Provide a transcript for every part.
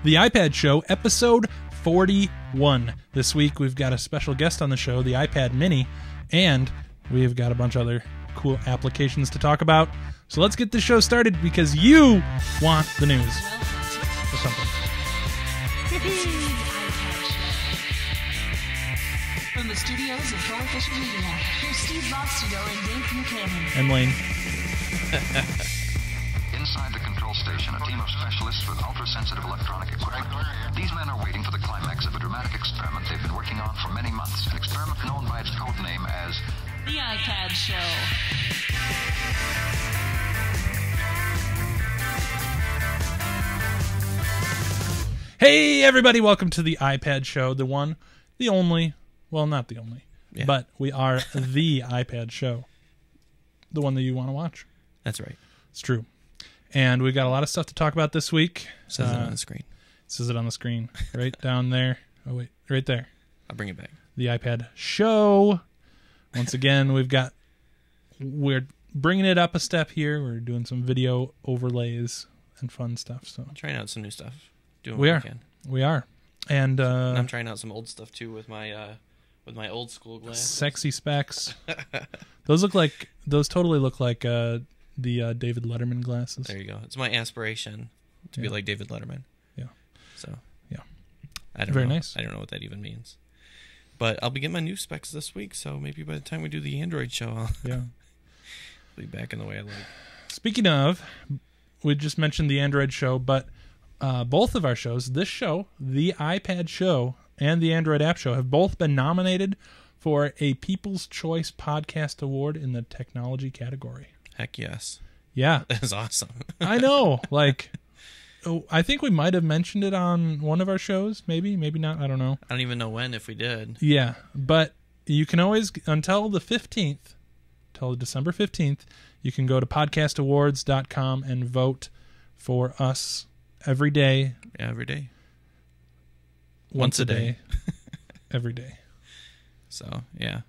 the iPad Show, episode 41. This week we've got a special guest on the show, the iPad Mini, and we've got a bunch of other cool applications to talk about. So let's get this show started because you want the news or something. From the studios of Coefficient Media, here's Steve Boxtigo and Dave Buchanan. And Lane. Inside the control station, a team of specialists with ultra-sensitive electronic equipment. These men are waiting for the climax of a dramatic experiment they've been working on for many months. An experiment known by its code name as The iPad Show. Hey everybody, welcome to the iPad Show, the one, the only, well not the only, but we are the iPad Show. The one that you want to watch. That's right. It's true. And we've got a lot of stuff to talk about this week. Says it on the screen. Says it on the screen. Right down there. Oh, wait. Right there. I'll bring it back. The iPad Show. Once again, we're bringing it up a step here. We're doing some video overlays and fun stuff. So I'm trying out some new stuff. Doing we what are. I can. We are. And I'm trying out some old stuff too with my old school glasses. Sexy specs. Those totally look like the David Letterman glasses. There you go. It's my aspiration to be like David Letterman. Yeah. So yeah. I don't Very know. nice. I don't know what that even means. But I'll be getting my new specs this week, so maybe by the time we do the Android show, I'll be back in the way I like. Speaking of, we just mentioned the Android show, but both of our shows, this show, the iPad Show, and the Android App Show, have both been nominated for a People's Choice Podcast Award in the technology category. Heck yes. Yeah. That is awesome. I know. I think we might have mentioned it on one of our shows. Maybe not. I don't know. I don't even know when, if we did. Yeah. But you can always, until the 15th, until December 15th, you can go to podcastawards.com and vote for us every day. Yeah, every day. Once a day. Every day. So, yeah.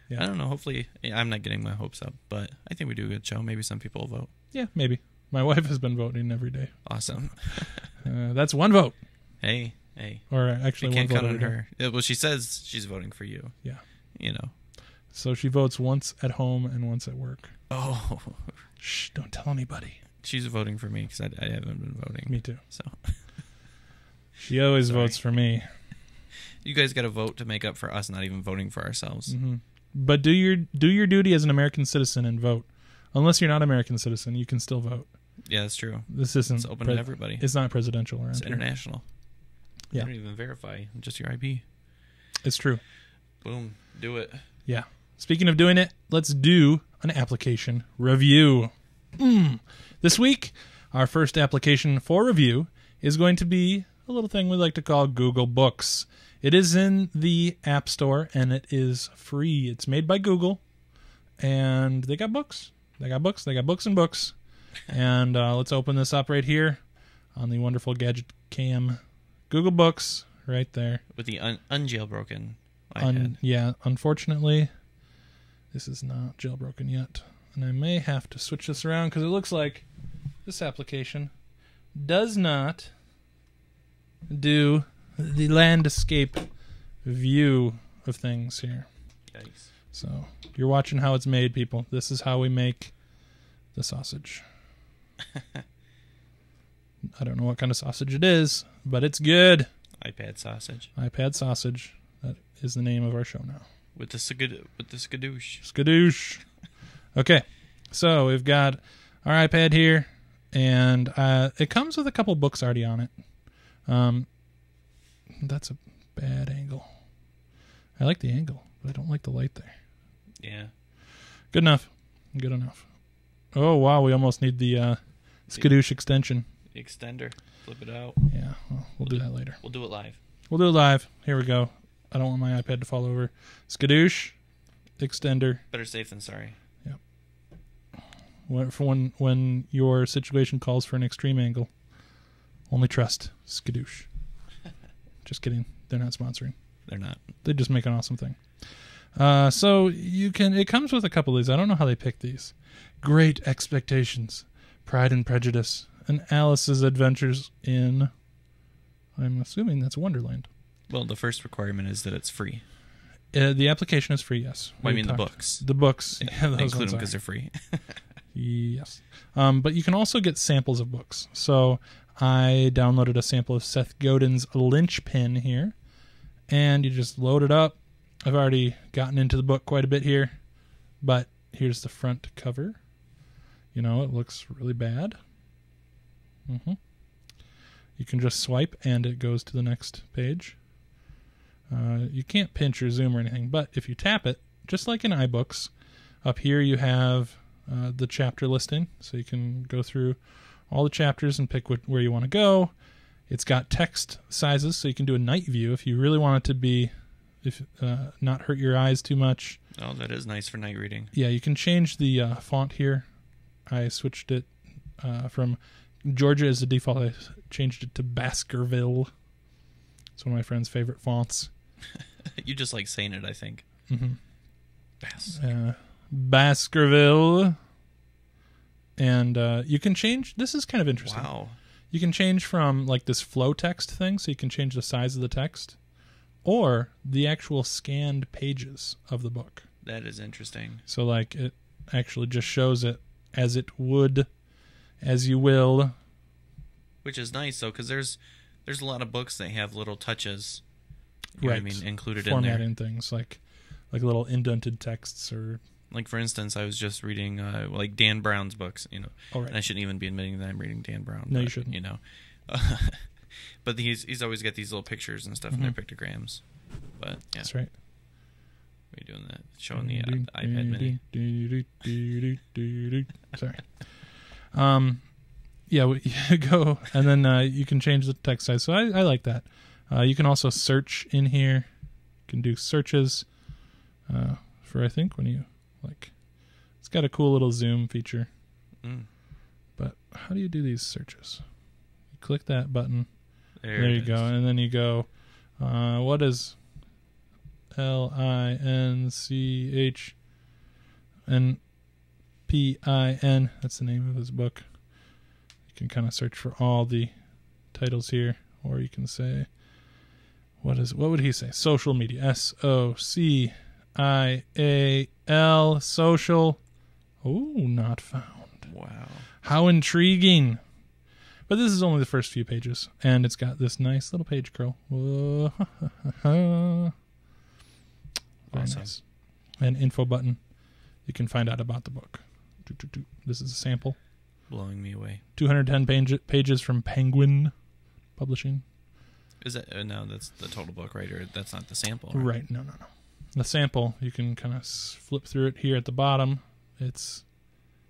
Yeah. I don't know. Hopefully, I'm not getting my hopes up, but I think we do a good show. Maybe some people will vote. Yeah, maybe. My wife has been voting every day. Awesome. That's one vote. Hey. Or actually, you can't one vote count on her. Well, she says she's voting for you. Yeah. You know. So she votes once at home and once at work. Oh. Shh, don't tell anybody. She's voting for me because I haven't been voting. Me too. So she always votes for me. You guys got to vote to make up for us not even voting for ourselves. Mm-hmm. But do your duty as an American citizen and vote. Unless you're not an American citizen, you can still vote. Yeah, that's true. This isn't It's open to everybody. It's not presidential around It's here. international. Yeah. They don't even verify just your IP. It's true. Boom. Do it. Yeah. Speaking of doing it, let's do an application review. This week, our first application for review is going to be a little thing we like to call Google Books. It is in the App Store, and it is free. It's made by Google, and they got books. They got books and books. And let's open this up right here on the wonderful Gadget Cam. Google Books, right there. With the unjailbroken iPad. Yeah, unfortunately, this is not jailbroken yet. And I may have to switch this around because it looks like this application does not do the landscape view of things here. Yikes. So you're watching how it's made, people. This is how we make the sausage. I don't know what kind of sausage it is, but it's good. iPad sausage. iPad sausage. That is the name of our show now. With the skadoosh. Skadoosh. Okay, so we've got our iPad here, and it comes with a couple books already on it. That's a bad angle. I like the angle, but I don't like the light there. Yeah. Good enough. Good enough. Oh, wow, we almost need the skadoosh extension. Extender. Flip it out. Yeah, well, we'll do that later. We'll do it live. We'll do it live. Here we go. I don't want my iPad to fall over. Skadoosh extender. Better safe than sorry. When your situation calls for an extreme angle, only trust Skadoosh. Just kidding. They're not sponsoring. They're not. They just make an awesome thing. So you can. It comes with a couple of these. I don't know how they pick these. Great Expectations, Pride and Prejudice, and Alice's Adventures in I'm assuming that's Wonderland. Well, the first requirement is that it's free. The application is free, yes. Well, I mean the books. The books. Yeah, those include them because they're free. Yes. But you can also get samples of books. So I downloaded a sample of Seth Godin's Lynchpin here, and you just load it up. I've already gotten into the book quite a bit here, but here's the front cover. You know, it looks really bad. You can just swipe, and it goes to the next page. You can't pinch or zoom or anything, but if you tap it, just like in iBooks, up here you have the chapter listing, so you can go through all the chapters and pick where you want to go. It's got text sizes, so you can do a night view if you really want it to be, not hurt your eyes too much. Oh, that is nice for night reading. Yeah, you can change the font here. I switched it from Georgia as the default. I changed it to Baskerville. It's one of my friend's favorite fonts. You just like saying it, I think. Baskerville. And you can change. This is kind of interesting. Wow. You can change from like this flow text thing, so you can change the size of the text, or the actual scanned pages of the book. That is interesting. So like it actually just shows it as it would, as you will. Which is nice, though, because there's a lot of books that have little touches, you know what I mean, included in there. Formatting things like little indented texts or... Like, for instance, I was just reading, like, Dan Brown's books, you know. Oh, right. And I shouldn't even be admitting that I'm reading Dan Brown. No, but, you shouldn't. You know. But he's always got these little pictures and stuff in their pictograms. But, yeah. That's right. We're doing that, showing the iPad Mini. Sorry. Yeah, you go, and then you can change the text size. So I like that. You can also search in here. You can do searches for, I think, when you, like, it's got a cool little zoom feature. But how do you do these searches? You click that button. There you go. And then you go, what is LINCHNPIN? That's the name of his book. You can kind of search for all the titles here, or you can say, what would he say? Social media. SOCIAL. Social. Oh, not found. Wow. How intriguing. But this is only the first few pages, and it's got this nice little page curl. Whoa. Very Awesome. nice. An info button. You can find out about the book. This is a sample. Blowing me away. 210 pages from Penguin Publishing. Is that no? That's the total book, right? Or that's not the sample, Right. No. The sample, you can kind of flip through it here at the bottom. It's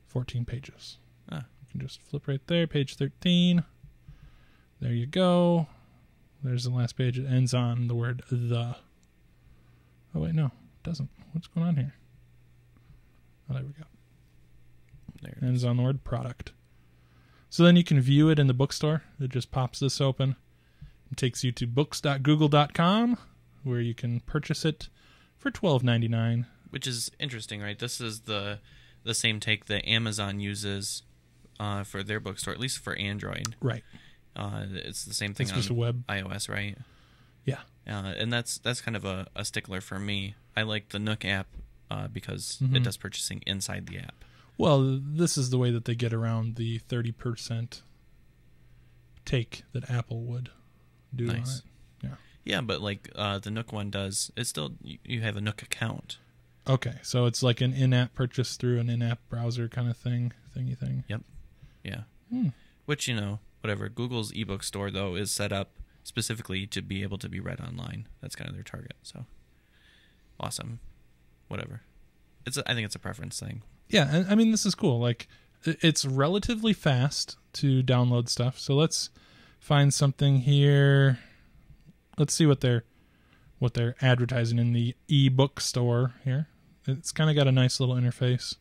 14 pages. You can just flip right there, page 13. There you go. There's the last page. It ends on the word the. Oh, wait, no. It doesn't. What's going on here? Oh, there we go. There it Ends on the word product. So then you can view it in the bookstore. It just pops this open. It takes you to books.google.com, where you can purchase it for $12.99. Which is interesting, right? This is the same take that Amazon uses for their bookstore, at least for Android. Right. It's the same thing It's on just a web. iOS, right? Yeah. And that's kind of a stickler for me. I like the Nook app because it does purchasing inside the app. Well, this is the way that they get around the 30% take that Apple would do on it. Yeah. Yeah, but like the Nook one does, it's still, you have a Nook account. Okay, so it's like an in-app purchase through an in-app browser kind of thing. Yep. Yeah. Which, you know, whatever. Google's ebook store, though, is set up specifically to be able to be read online. That's kind of their target. So, awesome. Whatever. I think it's a preference thing. Yeah, and I mean, this is cool. Like, it's relatively fast to download stuff. So let's find something here. Let's see what they're advertising in the ebook store here. It's kind of got a nice little interface.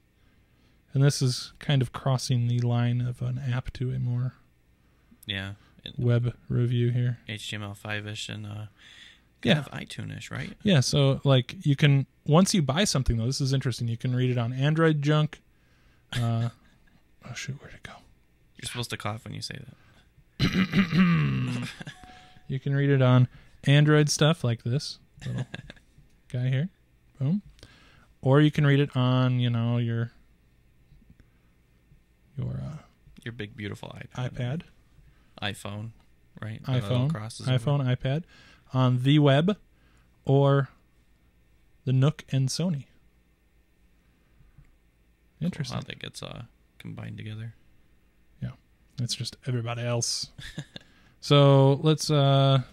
And this is kind of crossing the line of an app to a more web review here. HTML5-ish and kind of iTunes-ish, right? Yeah, so like you can, once you buy something though, this is interesting, you can read it on Android Junk. Oh shoot, where'd it go? You're supposed to cough when you say that. You can read it on Android stuff like this little guy here. Boom. Or you can read it on, your big beautiful iPad, iPhone, right? iPhone, iPad, on the web, or the Nook and Sony. Interesting. Cool how that gets combined together. Yeah, it's just everybody else. So let's just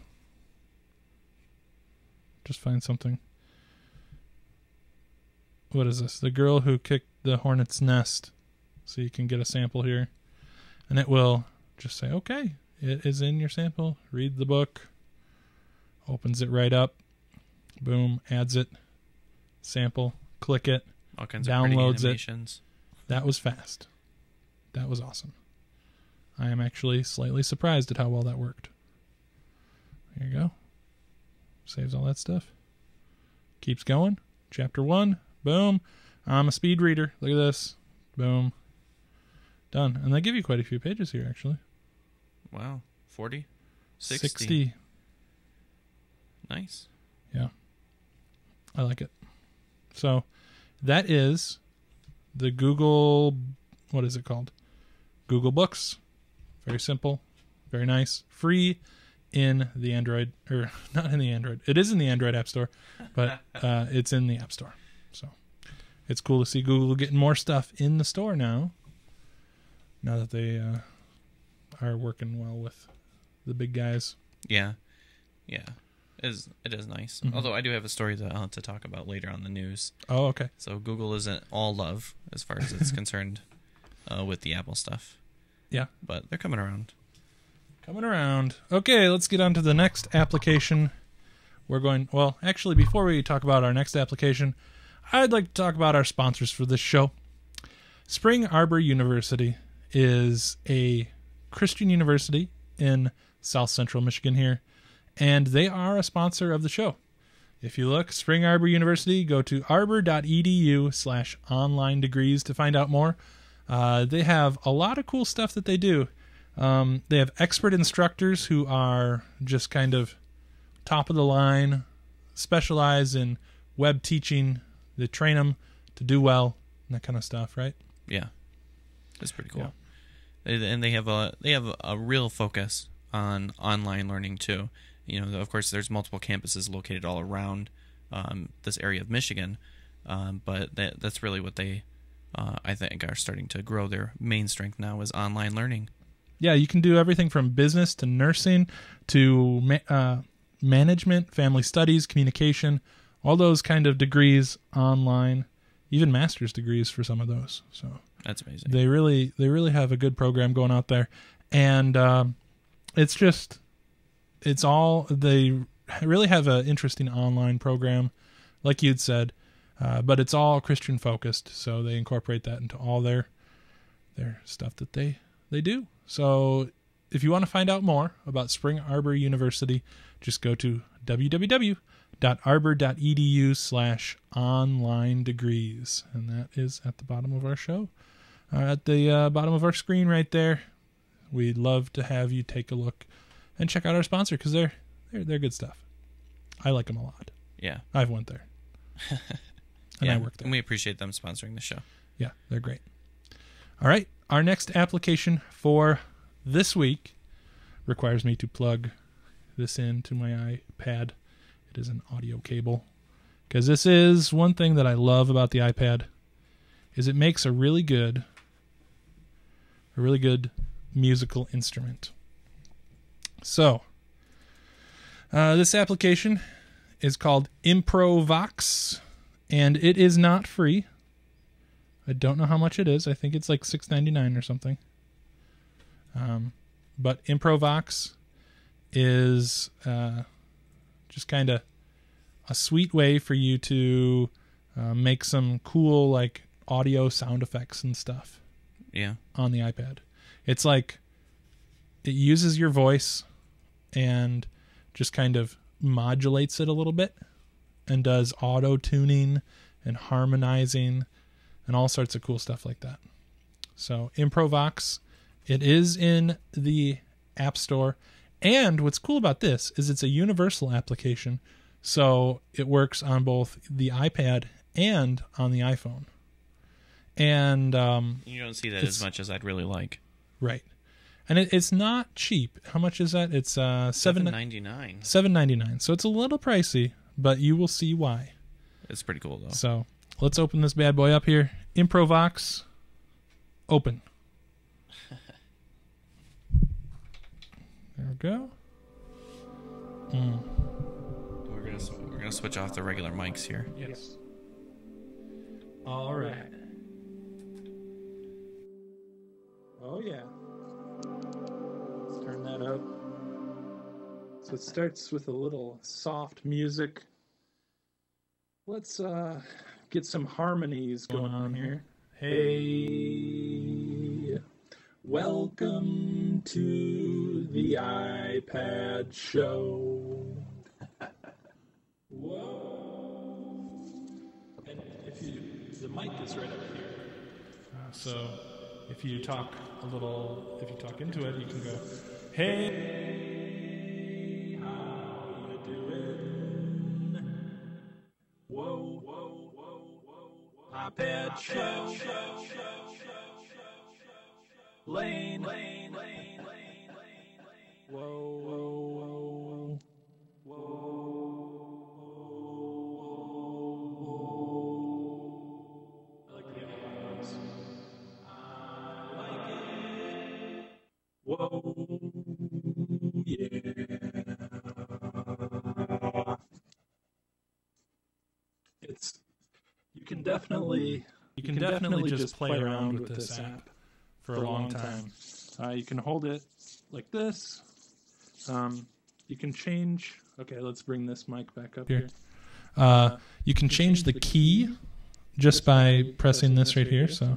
find something. What is this? The girl who kicked the hornet's nest. So you can get a sample here. And it will just say, okay, it is in your sample. Read the book. Opens it right up. Boom. Adds it. Sample. Click it. All kinds downloads of pretty animations. That was fast. That was awesome. I am actually slightly surprised at how well that worked. There you go. Saves all that stuff. Keeps going. Chapter 1. Boom. I'm a speed reader. Look at this. Boom. Done. And they give you quite a few pages here, actually. Wow. 40? 60? 60. Nice. Yeah. I like it. So, that is the Google... What is it called? Google Books. Very simple. Very nice. Free in the Android... Or, not in the Android. It is in the Android App Store, but it's in the App Store. So, it's cool to see Google getting more stuff in the store now. Now that they are working well with the big guys. Yeah. Yeah. It is nice. Mm-hmm. Although I do have a story that I'll have to talk about later on the news. Oh, okay. So Google isn't all love as far as it's concerned with the Apple stuff. Yeah. But they're coming around. Coming around. Okay, let's get on to the next application. Well, actually, before we talk about our next application, I'd like to talk about our sponsors for this show. Spring Arbor University is a Christian university in South Central Michigan here, and they are a sponsor of the show. If you look, Spring Arbor University, go to arbor.edu/online degrees to find out more. They have a lot of cool stuff that they do. They have expert instructors who are just kind of top of the line, specialize in web teaching. They train them to do well, and that kind of stuff, right? Yeah. That's pretty cool. Yeah. And they have a real focus on online learning too. Of course, there's multiple campuses located all around this area of Michigan, but that's really what they, I think, are starting to grow their main strength now is online learning. Yeah, you can do everything from business to nursing to management, family studies, communication, all those kind of degrees online, even master's degrees for some of those. So that's amazing. They really have a good program going out there, and they really have an interesting online program, like you'd said, but it's all Christian focused, so they incorporate that into all their stuff that they do. So if you want to find out more about Spring Arbor University, just go to www.arbor.edu/online degrees, and that is at the bottom of our show, at the bottom of our screen right there. We'd love to have you take a look and check out our sponsor, because they're good stuff. I like them a lot. Yeah, I've went there, and I work there, and we appreciate them sponsoring the show. Yeah, they're great. All right, our next application for this week requires me to plug this into my iPad. It is an audio cable, because this is one thing that I love about the iPad, is it makes a really good musical instrument. So, this application is called Improvox, and it is not free. I don't know how much it is. I think it's like $6.99 or something. But Improvox is just kind of a sweet way for you to make some cool like audio sound effects and stuff. Yeah. On the iPad. It's like it uses your voice and just kind of modulates it a little bit and does auto tuning and harmonizing and all sorts of cool stuff like that. So Improvox, it is in the App Store And what's cool about this is it's a universal application, so it works on both the iPad and on the iPhone. And you don't see that as much as I'd really like. Right. And it's not cheap. How much is that? It's $7.99. $7.99. So it's a little pricey, but you will see why. It's pretty cool, though. So let's open this bad boy up here. Improvox, open. There we go. We're gonna switch off the regular mics here. Yes. All right. Oh yeah. Let's turn that up. So it starts with a little soft music. Let's get some harmonies going on here. Hey, welcome to the iPad show. Whoa. And the mic is right up here. So if you talk into it, you can go, hey, how you doing? Whoa, whoa, whoa, whoa, iPad show. Lane. Whoa, whoa, whoa. I like the other ones. I like it. Whoa, yeah. You can definitely just play around with this app for a long time. You can hold it like this. You can change. Okay, let's bring this mic back up here. You can change the key just by pressing this right here. So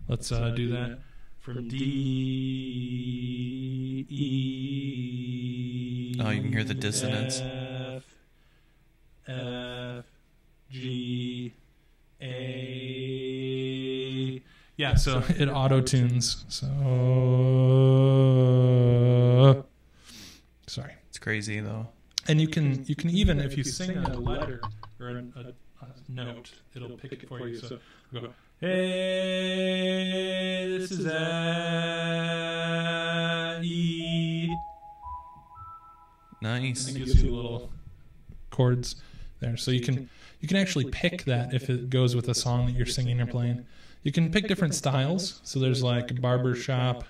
let's do that from D, E. Oh, you can hear the dissonance. F, G, A. Yeah, so it auto tunes. So sorry. It's crazy though. And you can even if you sing a letter or a note, it'll pick it for you. So go, hey, this is E. Nice. And it gives you little chords there, so you can actually pick that if it goes with a song that you're singing or playing. You can pick different styles. So there's like barber shop,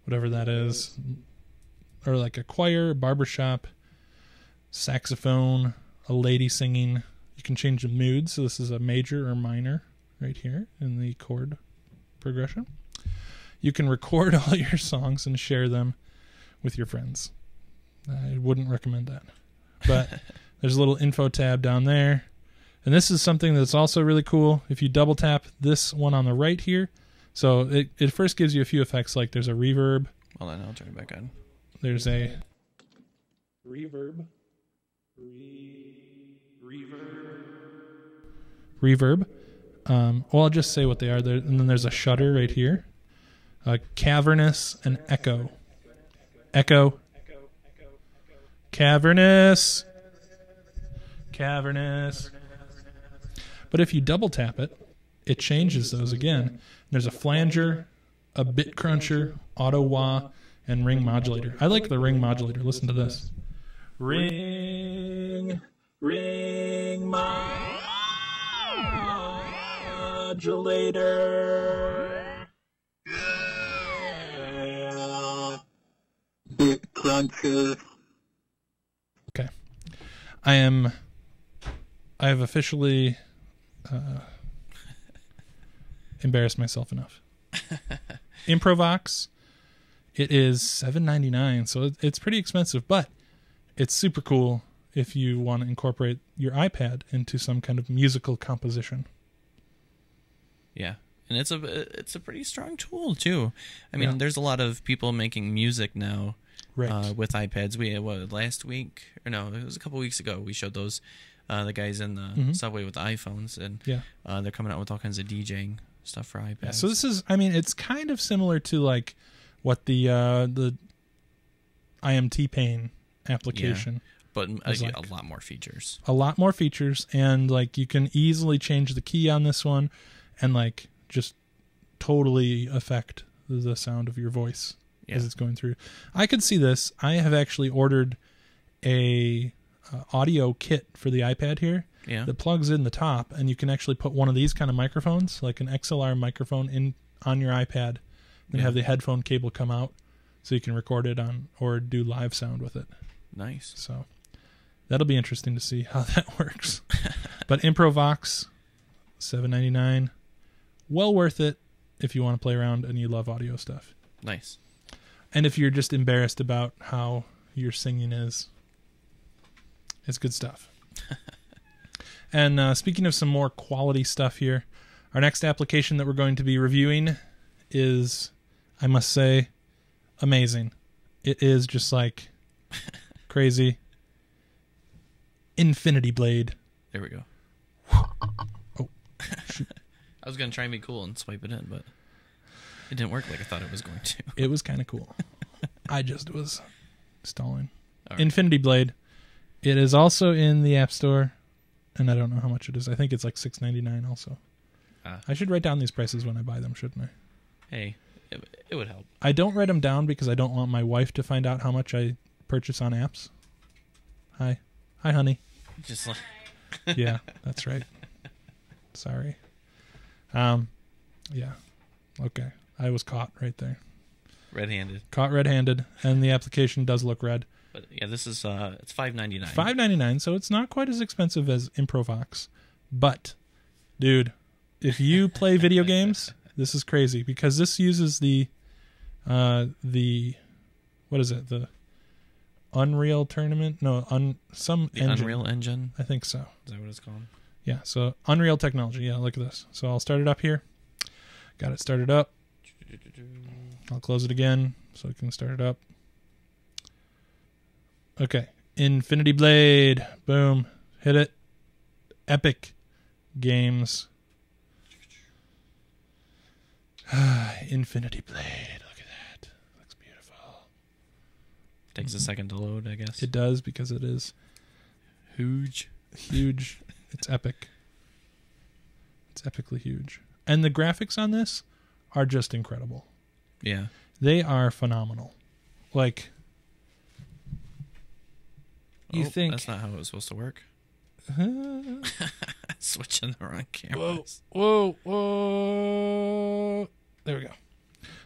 whatever that is, or like a choir, barbershop, saxophone, a lady singing. You can change the mood. So this is a major or minor right here in the chord progression. You can record all your songs and share them with your friends. I wouldn't recommend that. But there's a little info tab down there. And this is something that's also really cool. If you double tap this one on the right here, so it first gives you a few effects, like there's a reverb. Well, then I'll turn it back on. There's a reverb. Well, I'll just say what they are. And then there's a shutter right here. Cavernous and echo. Echo. Cavernous. But if you double tap it, it changes those again. There's a flanger, a bit cruncher, auto wah, and ring modulator. I like the ring modulator. Listen to this. Ring modulator. Yeah. Bit cruncher. Okay. I have officially embarrassed myself enough. Improvox, it is $7.99, so it's pretty expensive, but it's super cool if you want to incorporate your iPad into some kind of musical composition. Yeah, and it's a pretty strong tool too. I mean, there's a lot of people making music now. Right. With iPads. Last week, or no, it was a couple weeks ago, we showed those the guys in the subway with the iPhones, and they're coming out with all kinds of DJing stuff for iPads. Yeah, so this is, I mean, it's kind of similar to like what the I Am T-Pain application. But It's a like- lot more features. A lot more features, and like you can easily change the key on this one and like just totally affect the sound of your voice as it's going through. I could see this. I have actually ordered a audio kit for the iPad here that plugs in the top, and you can actually put one of these kind of microphones, like an XLR microphone, in on your iPad, and have the headphone cable come out so you can record it on or do live sound with it. Nice. So that'll be interesting to see how that works. But Improvox, $7.99, well worth it if you want to play around and you love audio stuff. Nice. And if you're just embarrassed about how your singing is, it's good stuff. And speaking of some more quality stuff here, our next application that we're going to be reviewing is, I must say, amazing. It is just like crazy. Infinity Blade. There we go. Oh, shoot. I was going to try and be cool and swipe it in, but it didn't work like I thought it was going to. It was kind of cool. I just was stalling. All right. Infinity Blade. It is also in the App Store, and I don't know how much it is. I think it's like $6.99 also. I should write down these prices when I buy them, shouldn't I? Hey, it would help. I don't write them down because I don't want my wife to find out how much I purchase on apps. Hi, honey. Just like Yeah, that's right. Sorry. Yeah. Okay. I was caught right there. red-handed. Caught red-handed, and the application does look red. But yeah, this is it's $5.99. $5.99, so it's not quite as expensive as Improvox. But, dude, if you play video games, this is crazy because this uses the what is it? The Unreal Tournament? No, some The engine. Unreal Engine. I think so. Is that what it's called? Yeah, so Unreal technology. Yeah, look at this. So I'll start it up here. Got it started up. I'll close it again so I can start it up. Okay. Infinity Blade. Boom. Hit it. Epic Games. Infinity Blade. Look at that. Looks beautiful. Takes a second to load, I guess. It does because it is Huge. huge. It's epic. It's epically huge. And the graphics on this are just incredible. Yeah. They are phenomenal. Like, you think... That's not how it was supposed to work. Switching the wrong Whoa, cameras. whoa. There we go.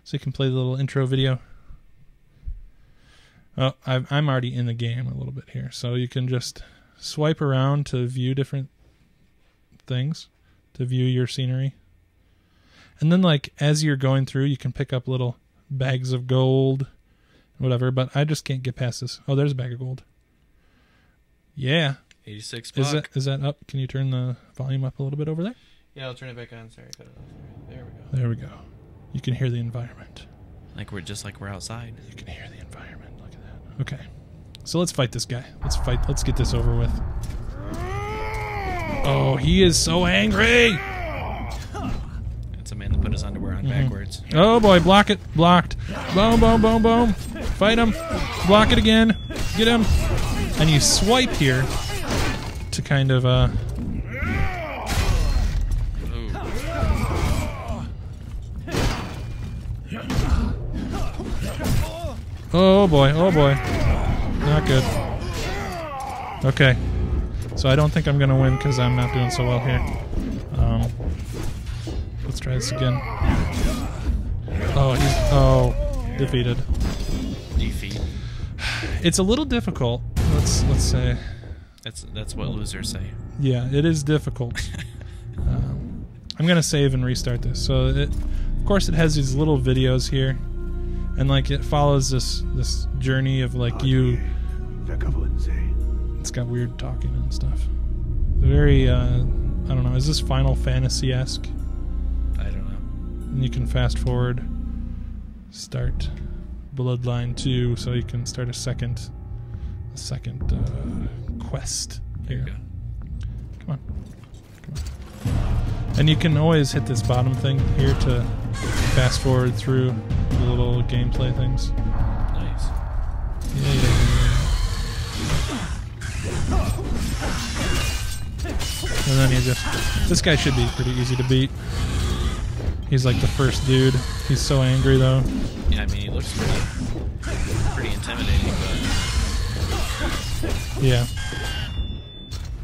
So you can play the little intro video. Oh, I'm already in the game a little bit here. So you can just swipe around to view different things, to view your scenery. And then, like, as you're going through, you can pick up little bags of gold, whatever, but I just can't get past this. Oh, there's a bag of gold. Yeah. $86. Is that up? Can you turn the volume up a little bit over there? Yeah, I'll turn it back on. Sorry, cut it off. There we go. There we go. You can hear the environment. Like we're outside. You can hear the environment. Look at that. Okay. So let's fight this guy. Let's fight. Let's get this over with. Oh, he is so angry. It's a man that put his underwear on backwards. Oh boy, block it. Blocked. Boom, boom, boom, boom. Fight him. Block it again. Get him. And you swipe here to kind of Ooh. Oh boy, oh boy. Not good. Okay. So I don't think I'm going to win because I'm not doing so well here. Let's try this again. Oh, defeated. Defeat. It's a little difficult, let's say. That's what losers say. Yeah, it is difficult. I'm going to save and restart this. So, of course, it has these little videos here. And, like, it follows this journey of, like, you... It's got weird talking and stuff. Very, I don't know. Is this Final Fantasy-esque? I don't know. And you can fast forward. Start Bloodline 2, so you can start a second quest There here. you go. Come on. And you can always hit this bottom thing here to fast forward through the little gameplay things. Nice. And then this guy should be pretty easy to beat. He's like the first dude. He's so angry though. Yeah, I mean, he looks pretty intimidating, but yeah.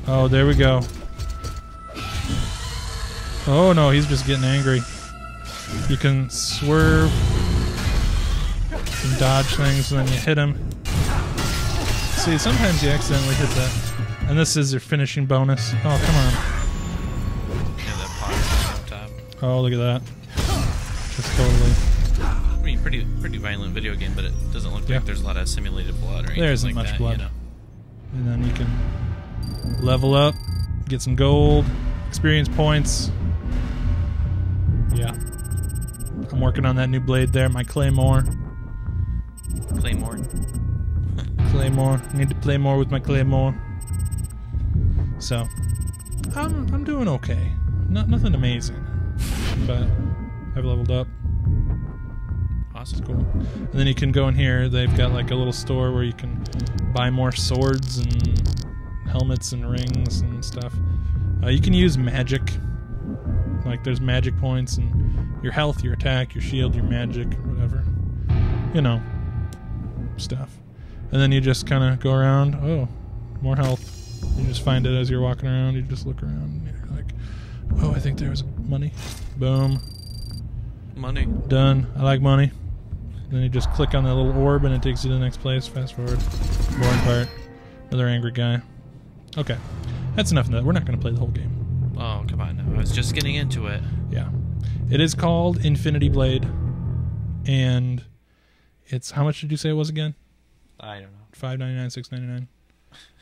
Oh, there we go. Oh no, he's just getting angry. You can swerve and dodge things, and then you hit him. See, sometimes you accidentally hit that. And this is your finishing bonus. Oh, come on. yeah, that pot up top. Oh, look at that. Just totally. I mean, pretty violent video game, but it doesn't look like there's a lot of simulated blood or anything There isn't like much that, blood. you know? And then you can level up, get some gold, experience points. Yeah. I'm working on that new blade there, my Claymore. Claymore. Claymore. Need to play more with my Claymore. So, I'm doing okay. Nothing amazing, but I've leveled up. Awesome. It's cool. And then you can go in here. They've got like a little store where you can buy more swords and helmets and rings and stuff. You can use magic. Like there's magic points and your health, your attack, your shield, your magic, whatever. You know, stuff. And then you just kind of go around. Oh, more health. You just find it as you're walking around. You just look around. And you're like, oh, I think there was money. Boom. Money. Done. I like money. Then you just click on that little orb and it takes you to the next place. Fast forward. Boring part. Another angry guy. Okay. That's enough of that. We're not going to play the whole game. Oh, come on now. I was just getting into it. Yeah. It is called Infinity Blade. And it's, how much did you say it was again? I don't know. $5.99, $6.99.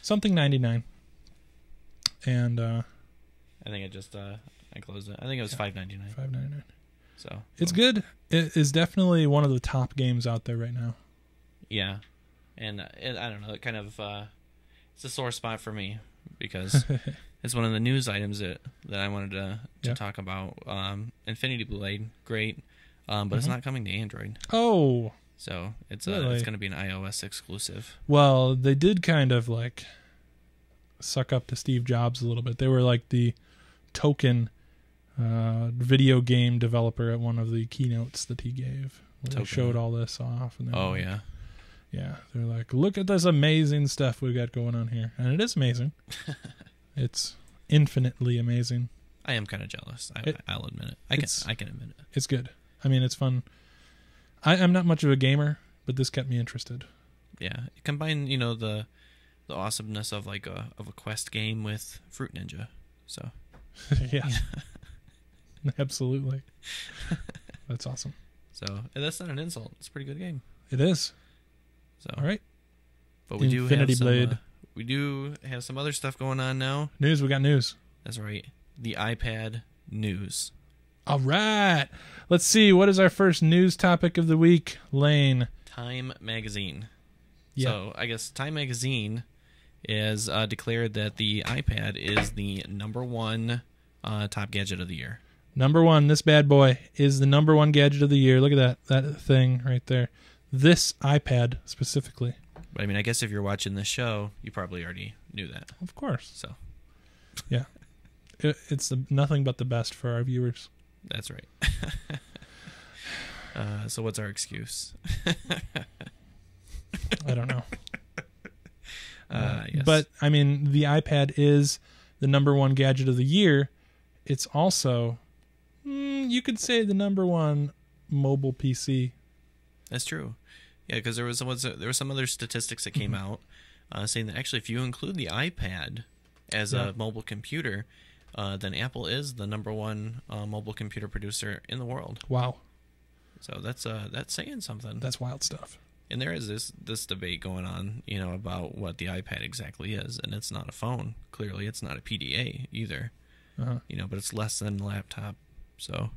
Something 99. And I think I just I closed it. I think it was $5.99. $5.99. So it's good. It is definitely one of the top games out there right now. yeah, and I don't know. It kind of it's a sore spot for me because it's one of the news items that I wanted to talk about. Infinity Blade, great, but it's not coming to Android. Oh, so it's really? it's going to be an iOS exclusive. Well, they did kind of like suck up to Steve Jobs a little bit. They were like the token video game developer at one of the keynotes that he gave. Where they showed all this off. And oh, like, yeah. Yeah, they're like, look at this amazing stuff we've got going on here. And it is amazing. It's infinitely amazing. I am kind of jealous. I'll admit it. I can admit it. It's good. I mean, it's fun. I'm not much of a gamer, but this kept me interested. Yeah. Combine, the awesomeness of like a quest game with Fruit Ninja. So yeah. Absolutely. That's awesome. So, and that's not an insult. It's a pretty good game. It is. So, all right. But we Infinity Blade. We do have some other stuff going on now. News. We got news. That's right. The iPad news. All right. Let's see. What is our first news topic of the week, Lane? Time Magazine. Yeah. So, I guess Time Magazine is declared that the iPad is the #1 top gadget of the year. Number one, this bad boy is the #1 gadget of the year. Look at that thing right there. This iPad specifically. But I mean, I guess if you're watching this show, you probably already knew that. Of course. So, yeah, it's nothing but the best for our viewers. That's right. So what's our excuse? I don't know. Yes. But I mean, the iPad is the #1 gadget of the year. It's also, you could say, the #1 mobile PC. That's true. Yeah, because there were some other statistics that came out saying that actually, if you include the iPad as a mobile computer, then Apple is the #1 mobile computer producer in the world. Wow. So that's saying something. That's wild stuff. And there is this debate going on, about what the iPad exactly is, and it's not a phone. Clearly, it's not a PDA either. But it's less than a laptop. So,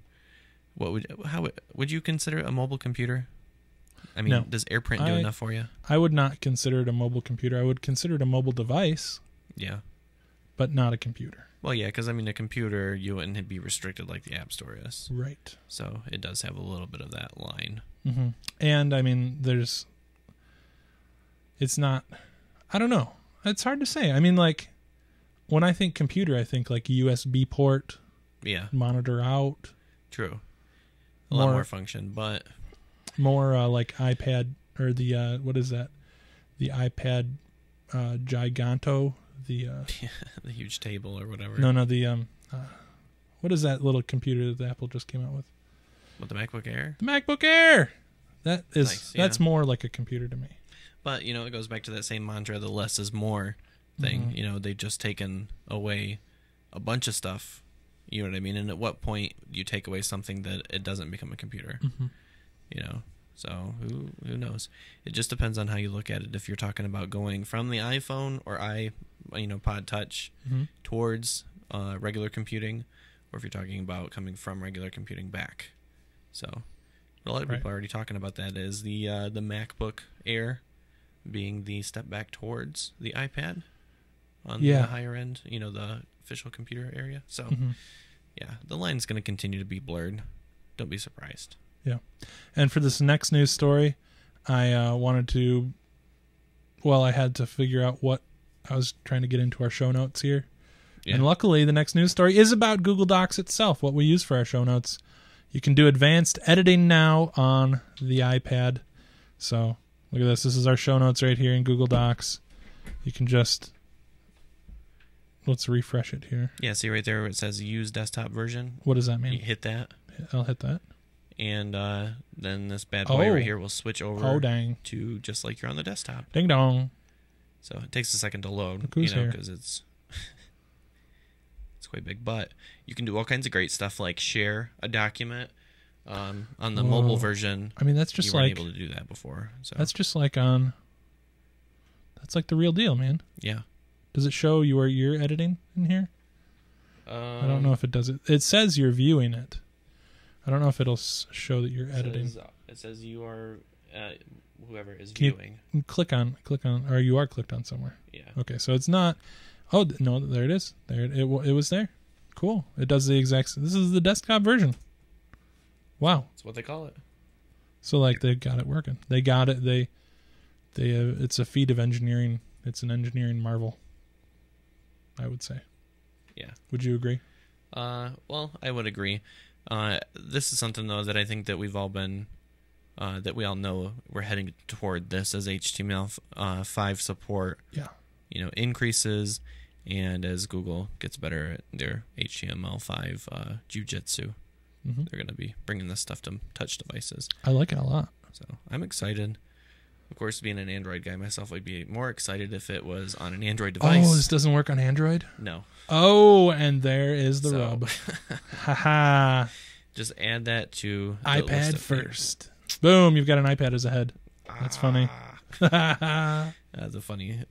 how would you consider it a mobile computer? I mean, no. Does AirPrint do enough for you? I would not consider it a mobile computer. I would consider it a mobile device. Yeah. But not a computer. Well, yeah, because, I mean, a computer, you wouldn't be restricted like the App Store is. Right. So it does have a little bit of that line. Mm-hmm. And, I mean, there's it's not. I don't know. It's hard to say. I mean, like when I think computer, I think like USB port, Yeah, monitor out, true. A lot more function, but more like iPad or the what is that? The iPad Giganto. The the huge table or whatever. no the what is that little computer that Apple just came out with? What, the MacBook Air? The MacBook Air. That is Nice, yeah. that's more like a computer to me. But, you know, it goes back to that same mantra, the less is more thing. Mm-hmm. You know, they've just taken away a bunch of stuff. You know what I mean? And at what point do you take away something that it doesn't become a computer? Mm-hmm. You know? So, who knows? It just depends on how you look at it. If you're talking about going from the iPhone or Pod Touch Mm-hmm. towards regular computing, or if you're talking about coming from regular computing back. So, a lot of people are already talking about that as the MacBook Air being the step back towards the iPad on the higher end, you know, the official computer area. So, yeah, the line's going to continue to be blurred. Don't be surprised. Yeah. And for this next news story, I had to figure out what I was trying to get into our show notes here. Yeah. And luckily, the next news story is about Google Docs itself, what we use for our show notes. You can do advanced editing now on the iPad. So, look at this. This is our show notes right here in Google Docs. You can just... Let's refresh it here. Yeah, see right there where it says use desktop version? What does that mean? You hit that. I'll hit that. And then this bad boy right here will switch over to just like you're on the desktop. Ding dong. So it takes a second to load, Look who's here. because it's quite big. But you can do all kinds of great stuff like share a document on the mobile version. I mean, that's just you weren't like able to do that before. So that's just like on. That's like the real deal, man. Yeah. Does it show you're editing in here? I don't know if it does. It says you're viewing it. I don't know if it'll show that you're editing. It says you are whoever is Can viewing. You click on, or you are clicked on somewhere. Yeah. Okay, so it's not. Oh no, there it is. There it was there. Cool. It does the exact. This is the desktop version. Wow. That's what they call it. So like they got it working. They got it. They. It's a feat of engineering. It's an engineering marvel. I would say. Yeah. Would you agree? Well, I would agree. This is something though that I think that we've all been, that we all know we're heading toward this as HTML5 support. Yeah. You know, increases, and as Google gets better at their HTML5 jujitsu, they're going to be bringing this stuff to touch devices. I like it a lot. So I'm excited. Of course, being an Android guy myself, I'd be more excited if it was on an Android device. Oh, this doesn't work on Android? No. Oh, and there is the rub. Haha. Just add that to the iPad list of first. Boom, you've got an iPad as a head. That's funny. The funny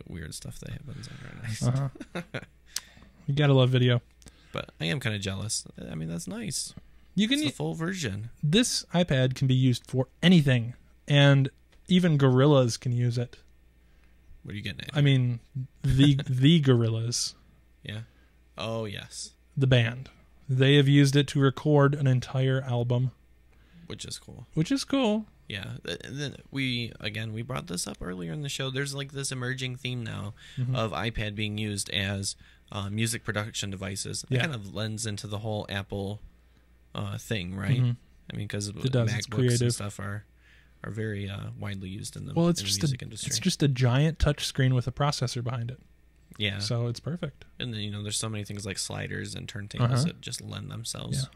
weird stuff that happens on our nice. You gotta love video. But I am kind of jealous. I mean, that's nice. You can the full version. This iPad can be used for anything, and even gorillas can use it. What are you getting at? I mean, the gorillas. Yeah. Oh yes. The band. They have used it to record an entire album, which is cool. Yeah. Then we brought this up earlier in the show. There's like this emerging theme now of iPad being used as music production devices. It kind of lends into the whole Apple thing, right? I mean, because MacBooks and stuff are very widely used in the music industry. It's just a giant touch screen with a processor behind it. Yeah. So it's perfect. And then, there's so many things like sliders and turntables that just lend themselves. Yeah.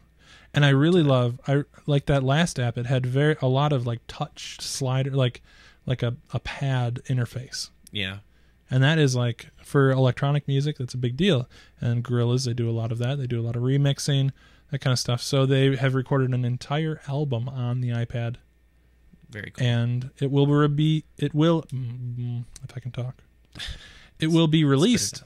And I really like that last app. It had a lot of like touch slider, like a pad interface. Yeah. And that is like, for electronic music, that's a big deal. And Gorillaz, they do a lot of that. They do a lot of remixing, that kind of stuff. So they have recorded an entire album on the iPad. Very cool. And it will if I can talk. It will be released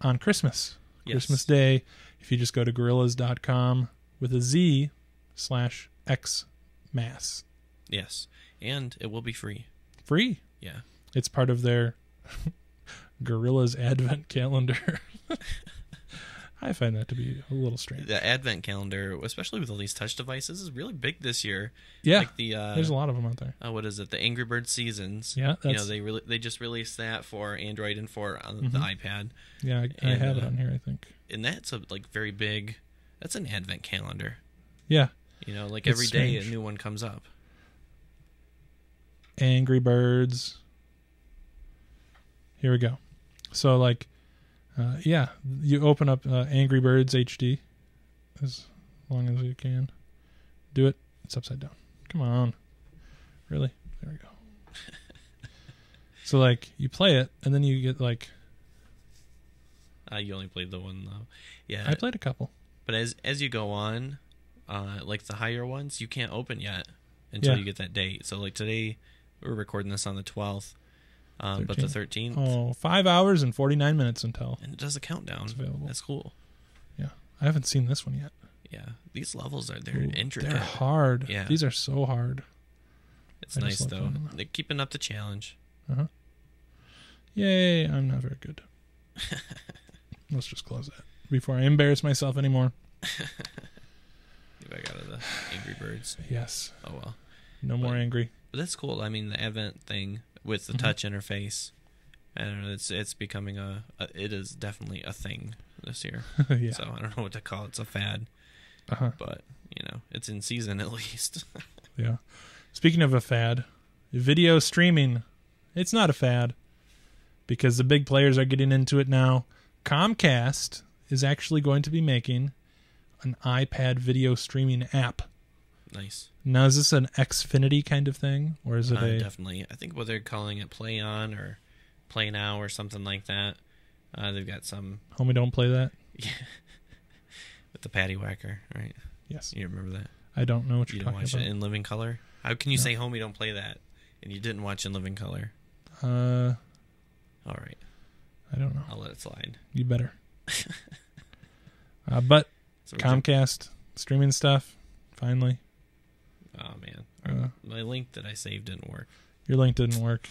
on Christmas. Yes. Christmas Day. If you just go to Gorillaz.com with a Z/Xmas. Yes. And it will be free. Free? Yeah. It's part of their Gorillaz Advent calendar. I find that to be a little strange. The advent calendar, especially with all these touch devices, is really big this year. Yeah, like there's a lot of them out there. What is it? The Angry Bird Seasons. Yeah, they just released that for Android and for the iPad. Yeah, I have it on here, I think. And that's a very big. That's an advent calendar. Yeah, like It's every day strange. a new one comes up. Angry Birds. Here we go. So you open up Angry Birds HD as long as you can. Do it. It's upside down. Come on. Really? There we go. So you play it and then you get You only played the one though. Yeah. I played a couple. But as you go on, the higher ones you can't open yet until you get that date. So today we're recording this on the 12th. But the 13th. Oh, 5 hours and 49 minutes until. And it does a countdown. It's available. That's cool. Yeah. I haven't seen this one yet. Yeah. These levels they're intricate. They're hard. Yeah. These are so hard. It's nice though. They're keeping up the challenge. Uh-huh. Yay, I'm not very good. Let's just close that before I embarrass myself anymore. Get back out of the Angry Birds. Yes. Oh well. No more angry. But that's cool. I mean, the Advent thing with the touch interface, I don't know. It's becoming it is definitely a thing this year. Yeah. So I don't know what to call it. It's a fad. Uh-huh. But it's in season at least. Yeah. Speaking of a fad, video streaming. It's not a fad because the big players are getting into it now. Comcast is actually going to be making an iPad video streaming app. Nice. Now, is this an Xfinity kind of thing, or is it definitely? I think what they're calling it Play On or Play Now or something like that. They've got some... Homie, don't play that? Yeah. With the patty whacker, right? Yes. You remember that? I don't know what you're You talking didn't watch about. it in living color? How can you say, homie, don't play that, and you didn't watch in living color? All right. I don't know. I'll let it slide. You better. But So Comcast streaming stuff, finally. Oh, man. My link that I saved didn't work. Your link didn't work.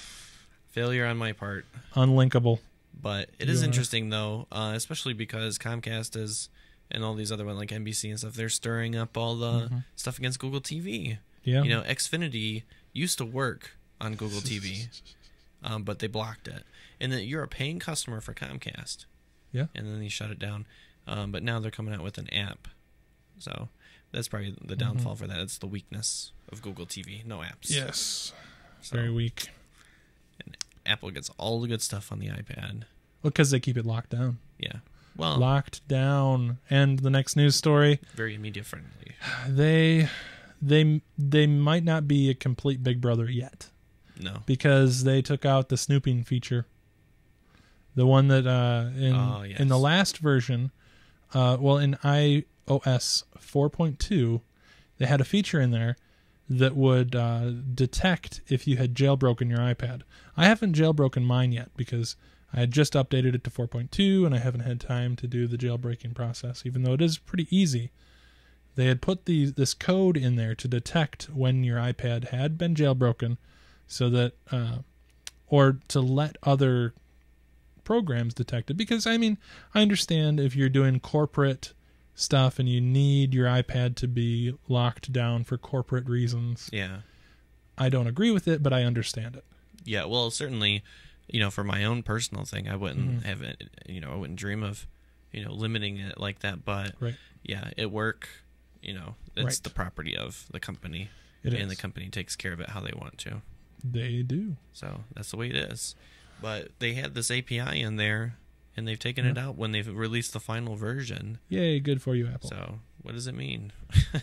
Failure on my part. Unlinkable. But it is interesting, though, especially because Comcast is, and all these other ones like NBC and stuff, they're stirring up all the stuff against Google TV. Yeah. Xfinity used to work on Google TV, but they blocked it. And then you're a paying customer for Comcast. Yeah. And then they shut it down. But now they're coming out with an app. So that's probably the downfall for that. It's the weakness of Google TV. No apps. Yes. So, Very weak. And Apple gets all the good stuff on the iPad. Well, because they keep it locked down. Yeah. Well, Locked down. And the next news story, very media friendly. they might not be a complete Big Brother yet. No. Because they took out the snooping feature. The one that in the last version, in iOS 4.2, they had a feature in there that would detect if you had jailbroken your iPad. I haven't jailbroken mine yet because I had just updated it to 4.2 and I haven't had time to do the jailbreaking process, even though it is pretty easy. They had put this code in there to detect when your iPad had been jailbroken so that, or to let other programs detect it. Because, I mean, I understand if you're doing corporate stuff and you need your iPad to be locked down for corporate reasons. Yeah. I don't agree with it, but I understand it. Yeah, well, certainly, for my own personal thing, I wouldn't have it, I wouldn't dream of, limiting it like that. But, right. Yeah, at work, it's the property of the company. And the company takes care of it how they want to. They do. So that's the way it is. But they had this API in there, and they've taken it out when they've released the final version. Yay, good for you, Apple. So what does it mean?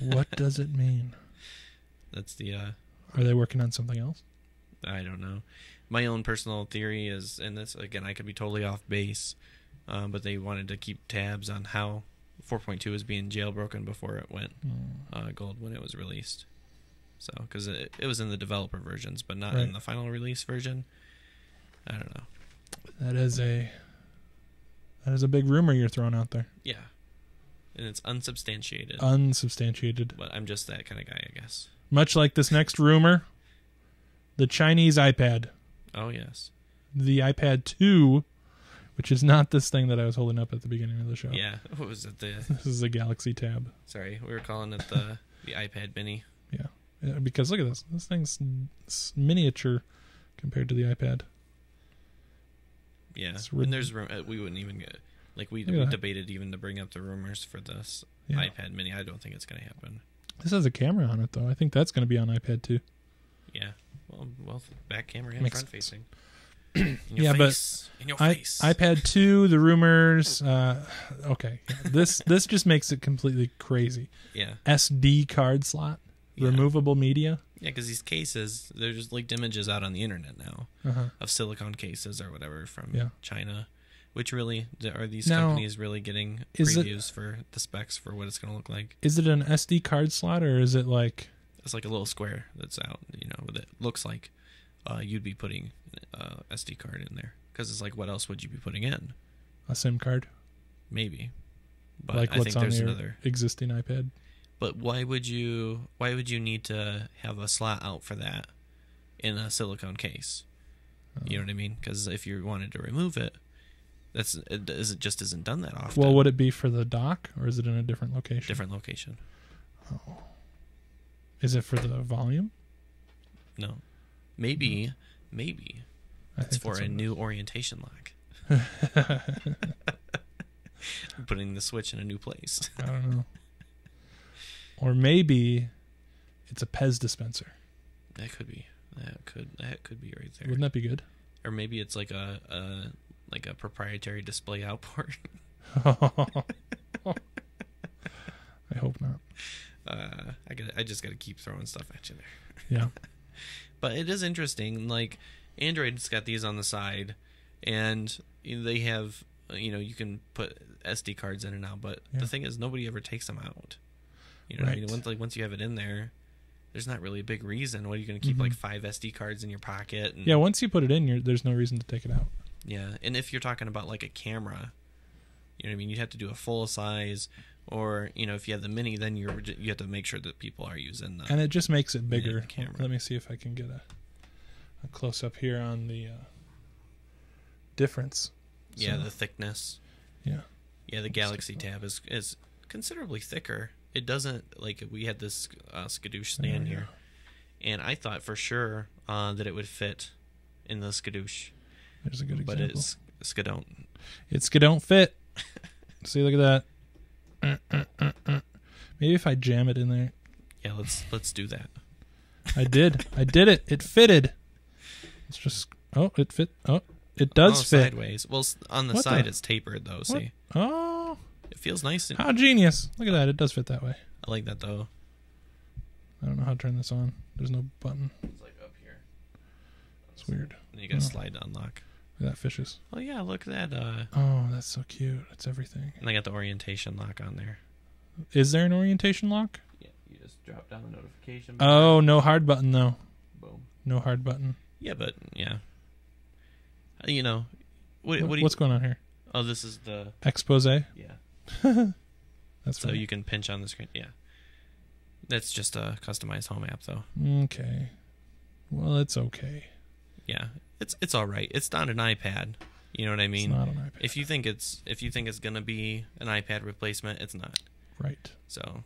What does it mean? That's the... Are they working on something else? I don't know. My own personal theory is, and this, again, I could be totally off base, but they wanted to keep tabs on how 4.2 was being jailbroken before it went gold when it was released. So, because it was in the developer versions, but not in the final release version. I don't know. That is a big rumor you're throwing out there. Yeah. And it's unsubstantiated. Unsubstantiated. But I'm just that kind of guy, I guess. Much like this next rumor, the Chinese iPad. Oh, yes. The iPad 2 which is not this thing that I was holding up at the beginning of the show. Yeah. What was it? This is a Galaxy Tab. Sorry, we were calling it the iPad Mini. Yeah, because look at this. This thing's miniature compared to the iPad. Yeah, It's and there's we wouldn't even get we debated even to bring up the rumors for this iPad Mini. I don't think it's going to happen. This has a camera on it though. I think that's going to be on iPad too. Yeah, well, back camera and front facing. In Yeah, face. In your face. iPad 2, the rumors. Okay, this just makes it completely crazy. Yeah. SD card slot, removable media. Yeah, because these cases, they're just leaked images out on the internet now of silicone cases or whatever from China. Which really, are these companies really getting previews for the specs for what it's going to look like? Is it an SD card slot or is it like... It's like a little square that's out, that looks like you'd be putting SD card in there. Because it's like, what else would you be putting in? A SIM card? Maybe. But like I what's think there's on your another existing iPad? But why would you need to have a slot out for that in a silicone case? You know what I mean? Because if you wanted to remove it, it just isn't done that often. Well, would it be for the dock or is it in a different location? Different location. Oh. Is it for the volume? No. Maybe it's for a new orientation lock. Putting the switch in a new place. I don't know. Or maybe it's a Pez dispenser. That could be. That could be right there. Wouldn't that be good? Or maybe it's like a proprietary display output. I hope not. I just got to keep throwing stuff at you there. Yeah. But it is interesting. Like Android's got these on the side, and they have you can put SD cards in and out. But the thing is, nobody ever takes them out. You know what I mean? Once you have it in there, there's not really a big reason. What are you going to keep like 5 SD cards in your pocket? And, once you put it in, there's no reason to take it out. Yeah, and if you're talking about like a camera, you know what I mean? You'd have to do a full size, or if you have the mini, then you have to make sure that people are using the. And it just makes it bigger. Camera. Let me see if I can get a close up here on the difference. Yeah, the thickness. Yeah. Yeah, the Galaxy Tab is considerably thicker. It doesn't we had this skadoosh stand here, and I thought for sure that it would fit in the skadoosh. There's a good example. But it's skadon't. It's skadon't fit. See, look at that. Maybe if I jam it in there. Yeah, let's do that. I did it. It fitted. It's just it fit. It does fit sideways. Well, on the side it's tapered though. See. Oh. It feels nice. How genius! Look at that. It does fit that way. I like that though. I don't know how to turn this on. There's no button. It's like up here. It's weird. And you got to slide to unlock. Look at that fishes. Oh yeah, look at that. Oh, that's so cute. It's everything. And I got the orientation lock on there. Is there an orientation lock? Yeah, you just drop down the notification button. Oh, no hard button though. Boom. No hard button. Yeah, but yeah. What's going on here? Oh, this is the expose. Yeah. That's so funny. You can pinch on the screen. Yeah. That's just a customized home app, though. Okay. Well, it's okay. Yeah, it's all right. It's not an iPad. You know what I mean? It's not an iPad. If you think it's gonna be an iPad replacement, it's not. Right. So,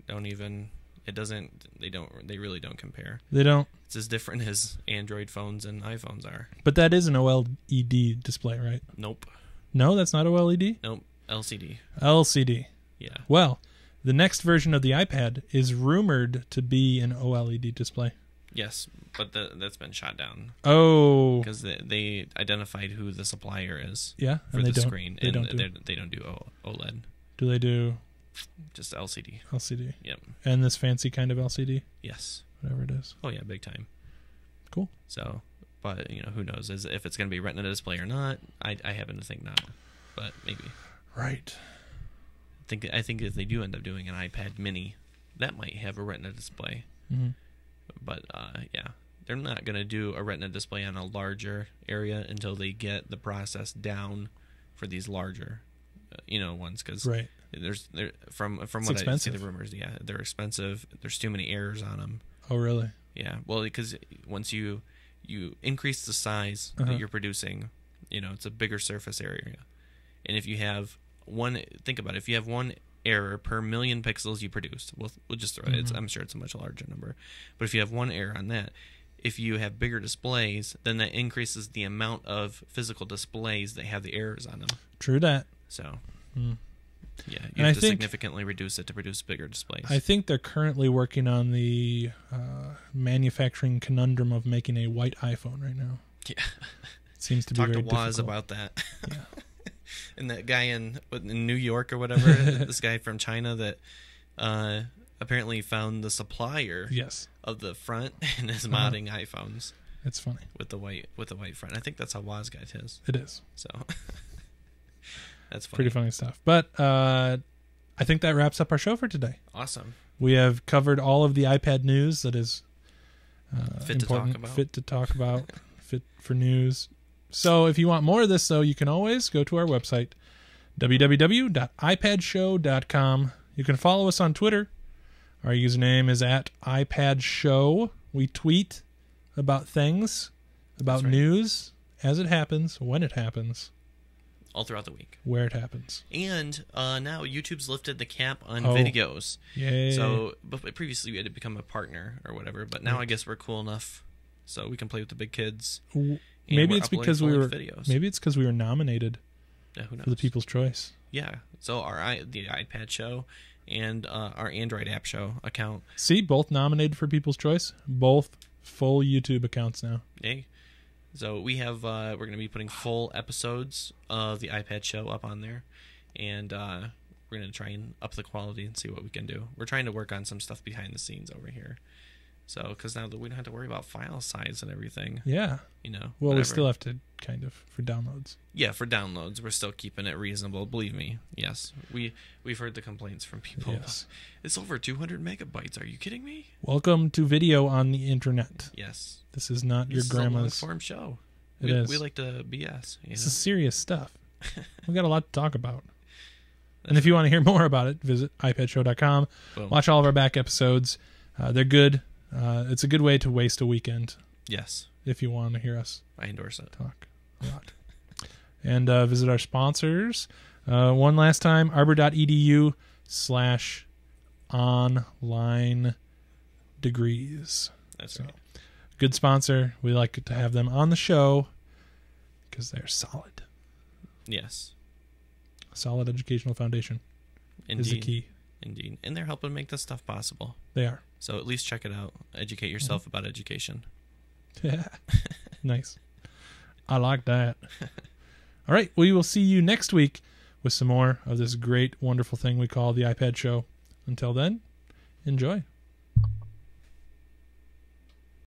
don't even. It doesn't. They really don't compare. They don't. It's as different as Android phones and iPhones are. But that is an OLED display, right? Nope. No, that's not OLED? Nope. LCD. LCD. Yeah. Well, the next version of the iPad is rumored to be an OLED display. Yes, but that's been shot down. Oh. Because they identified who the supplier is. Yeah, for the screen. They don't do OLED. Do they do just LCD? LCD. Yep. And this fancy kind of LCD? Yes. Whatever it is. Oh yeah, big time. Cool. So, but who knows if it's going to be Retina display or not? I happen to think not, but maybe. Right. I think if they do end up doing an iPad Mini, that might have a Retina display. Mm-hmm. But yeah, they're not going to do a Retina display on a larger area until they get the process down for these larger, ones. Because right. From what I see the rumors, yeah, they're expensive. There's too many errors on them. Oh, really? Yeah. Well, because once you increase the size that you're producing, It's a bigger surface area. And if you have think about it, if you have one error per million pixels you produce, we'll just throw it. I'm sure it's a much larger number. But if you have one error on that, if you have bigger displays, then that increases the amount of physical displays that have the errors on them. True that. So, yeah, you And have I to think- significantly reduce it to produce bigger displays. I think they're currently working on the manufacturing conundrum of making a white iPhone right now. Yeah. It seems to be Talk to very Woz difficult. about that. Yeah. And that guy in New York or whatever, this guy from China that apparently found the supplier Yes, of the front and is modding iPhones it's funny. with the white front. I think that's how Woz got his. It is. So that's funny. Pretty funny stuff. But I think that wraps up our show for today. Awesome. We have covered all of the iPad news that is Fit to talk about. fit to talk about, fit for news. So if you want more of this, though, you can always go to our website, www.ipadshow.com. You can follow us on Twitter. Our username is @iPadShow. We tweet about things, about That's right. news, as it happens, when it happens, All throughout the week. where it happens. And now YouTube's lifted the cap on Oh. videos. Yay. So but previously we had to become a partner or whatever, but now I guess we're cool enough so we can play with the big kids. Maybe we're it's uploading because we were full-length videos. maybe it's because we were nominated Yeah, who knows? for the People's Choice. Yeah. So the iPad show and our Android app show account. See, both nominated for People's Choice, both full YouTube accounts now. Hey. So we have we're going to be putting full episodes of the iPad show up on there, and we're going to try and up the quality and see what we can do. We're trying to work on some stuff behind the scenes over here. So, because now that we don't have to worry about file size and everything, Yeah. Well, we whatever. still have to kind of for downloads. Yeah, for downloads, we're still keeping it reasonable. Believe me. Yes, we've heard the complaints from people. Yes. It's over 200 megabytes. Are you kidding me? Welcome to video on the internet. Yes. This is not your This is a grandma's. long-form show. It we, is. We like to BS. This is serious stuff. We got a lot to talk about. And if you want to hear more about it, visit iPadshow.com. Boom. Watch all of our back episodes. They're good. It's a good way to waste a weekend Yes, if you want to hear us I endorse it. talk a lot. And visit our sponsors. One last time, arbor.edu/online degrees. That's So, right. good sponsor. We like to have them on the show because they're solid. Yes, Solid educational foundation indeed. is the key. Indeed, and they're helping make this stuff possible. They are. So at least check it out. Educate yourself about education. Yeah. Nice. I like that. All right. We will see you next week with some more of this great, wonderful thing we call the iPad Show. Until then, enjoy.